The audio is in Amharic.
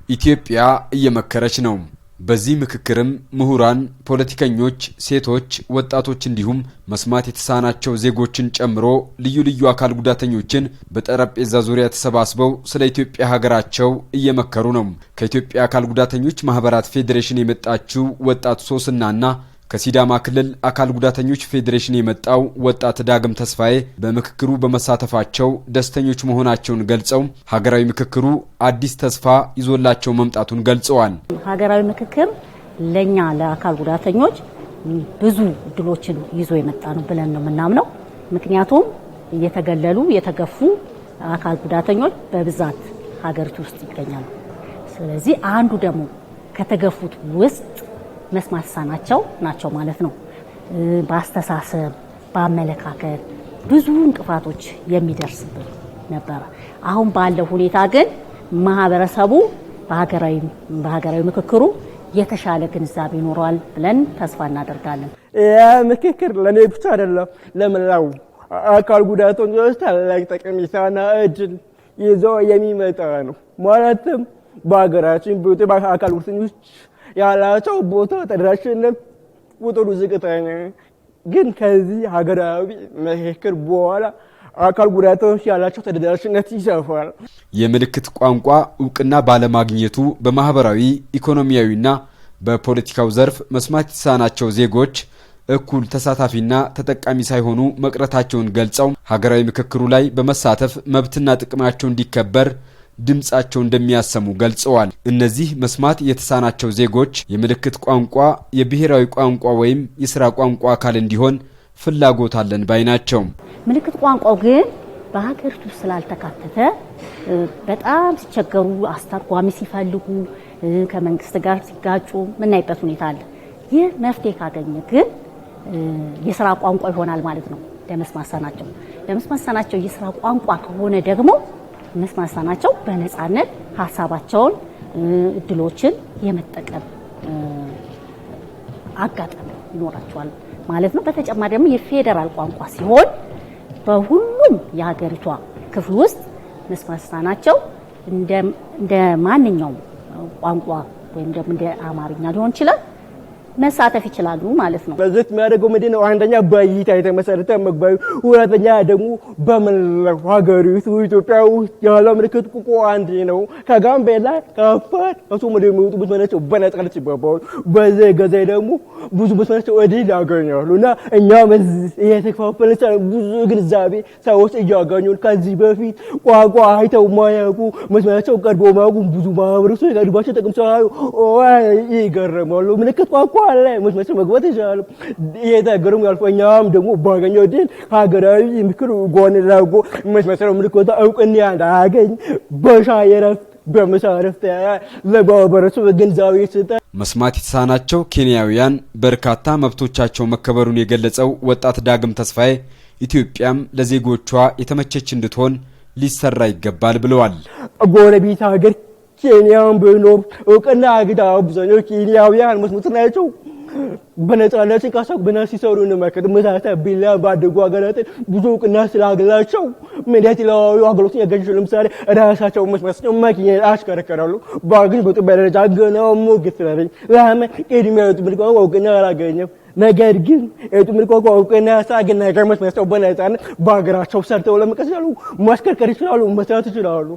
ኢትዮጵያ እየመከረች ነው። በዚህ ምክክርም ምሁራን፣ ፖለቲከኞች፣ ሴቶች፣ ወጣቶች እንዲሁም መስማት የተሳናቸው ዜጎችን ጨምሮ ልዩ ልዩ አካል ጉዳተኞችን በጠረጴዛ ዙሪያ ተሰባስበው ስለ ኢትዮጵያ ሀገራቸው እየመከሩ ነው። ከኢትዮጵያ አካል ጉዳተኞች ማህበራት ፌዴሬሽን የመጣችው ወጣት ሶስናና ከሲዳማ ክልል አካል ጉዳተኞች ፌዴሬሽን የመጣው ወጣት ዳግም ተስፋዬ በምክክሩ በመሳተፋቸው ደስተኞች መሆናቸውን ገልጸው ሀገራዊ ምክክሩ አዲስ ተስፋ ይዞላቸው መምጣቱን ገልጸዋል። ሀገራዊ ምክክር ለኛ ለአካል ጉዳተኞች ብዙ ድሎችን ይዞ የመጣ ነው ብለን ነው የምናምነው። ምክንያቱም እየተገለሉ የተገፉ አካል ጉዳተኞች በብዛት ሀገሪቱ ውስጥ ይገኛሉ። ስለዚህ አንዱ ደግሞ ከተገፉት ውስጥ መስማት የተሳናቸው ናቸው ማለት ነው። በአስተሳሰብ በአመለካከት ብዙ እንቅፋቶች የሚደርስብን ነበር። አሁን ባለው ሁኔታ ግን ማህበረሰቡ በሀገራዊ ምክክሩ የተሻለ ግንዛቤ ይኖራል ብለን ተስፋ እናደርጋለን። ምክክር ለኔ ብቻ አይደለም፣ ለመላው አካል ጉዳተኞች ታላቅ ጠቀሜታና እድል ይዞ የሚመጣ ነው። ማለትም በሀገራችን ብዙ አካል ጉዳተኞች ያላቸው ቦታ ተደራሽነት ቁጥሩ ዝቅተኛ፣ ግን ከዚህ ሀገራዊ ምክክር በኋላ አካል ጉዳተኞች ያላቸው ተደራሽነት ይሰፋል። የምልክት ቋንቋ እውቅና ባለማግኘቱ በማህበራዊ ኢኮኖሚያዊና በፖለቲካው ዘርፍ መስማት የተሳናቸው ዜጎች እኩል ተሳታፊና ተጠቃሚ ሳይሆኑ መቅረታቸውን ገልጸው ሀገራዊ ምክክሩ ላይ በመሳተፍ መብትና ጥቅማቸው እንዲከበር ድምጻቸው እንደሚያሰሙ ገልጸዋል። እነዚህ መስማት የተሳናቸው ዜጎች የምልክት ቋንቋ የብሔራዊ ቋንቋ ወይም የሥራ ቋንቋ አካል እንዲሆን ፍላጎት አለን ባይ ናቸው። ምልክት ቋንቋው ግን በሀገሪቱ ስላልተካተተ በጣም ሲቸገሩ፣ አስተርጓሚ ሲፈልጉ፣ ከመንግስት ጋር ሲጋጩ ምናይበት ሁኔታ አለ። ይህ መፍትሄ ካገኘ ግን የሥራ ቋንቋ ይሆናል ማለት ነው ለመስማት የተሳናቸው የሥራ ቋንቋ ከሆነ ደግሞ መስማት የተሳናቸው በነፃነት ሀሳባቸውን እድሎችን የመጠቀም አጋጣሚ ይኖራቸዋል ማለት ነው። በተጨማሪ ደግሞ የፌደራል ቋንቋ ሲሆን በሁሉም የሀገሪቷ ክፍል ውስጥ መስማት የተሳናቸው እንደ ማንኛውም ቋንቋ ወይም ደግሞ እንደ አማርኛ ሊሆን ይችላል መሳተፍ ይችላሉ ማለት ነው። በዚህ የሚያደርገው ምንድነው? አንደኛ በእይታ የተመሰረተ መግባቢ፣ ሁለተኛ ደግሞ በመላው ሀገሪቱ ኢትዮጵያ ውስጥ ያለው ምልክት ቋንቋ አንድ ነው። ከጋምቤላ ከአፋር ከሶማሌ የሚወጡ ብዙዎች በነፃነት ይባባሉ። በዚህ ጊዜ ደግሞ ብዙ ብዙዎች እድል ያገኛሉ እና እኛም እየተከፋፈለ ብዙ ግንዛቤ ሰዎች እያገኙ ከዚህ በፊት ቋንቋ አይተው ማያውቁ መስማታቸው ቀድሞ ማያውቁ ብዙ ማህበረሰቦች ከድባቸው ጥቅም ሳያዩ ይገረማሉ። ምልክት ቋንቋ ላይ መስማት መግባት ይችላል። የተገረሙ ያልፈኛም ደግሞ ባገኘው ድል ሀገራዊ ምክክር ጎን ለጎን መስማት ምልክት እውቅና እንዳያገኝ በሻይ እረፍት በምሳ እረፍት ለማህበረሰቡ ግንዛቤ ይሰጣል። መስማት የተሳናቸው ኬንያውያን በርካታ መብቶቻቸው መከበሩን የገለጸው ወጣት ዳግም ተስፋዬ ኢትዮጵያም ለዜጎቿ የተመቸች እንድትሆን ሊሰራ ይገባል ብለዋል። ጎረቤት ሀገር ኬንያን በኖር እውቅና አግኝተው ብዙዎች ኬንያውያን መስማት ናቸው በነፃነት ሲንቀሳቀሱ በነፃነት ሲሰሩ እንመከር። መሳታ ቢላ ባደጉ ሀገራት ብዙ እውቅና ስላገላቸው ምንድነው ለዋዩ አገሎች ያገኙ ለምሳሌ ራሳቸው መስማት መኪና አሽከረከራሉ። ባግኝ በደረጃ ገናው ሞግት ስለኝ ለምን ቅድሚያ ምልክት እውቅና አላገኘም። ነገር ግን ምልክት እውቅና ሳገና ከመስማት በነፃነት በሀገራቸው ሰርተው ለመቀጠሉ ማሽከርከር ይችላሉ፣ መስራት ይችላሉ።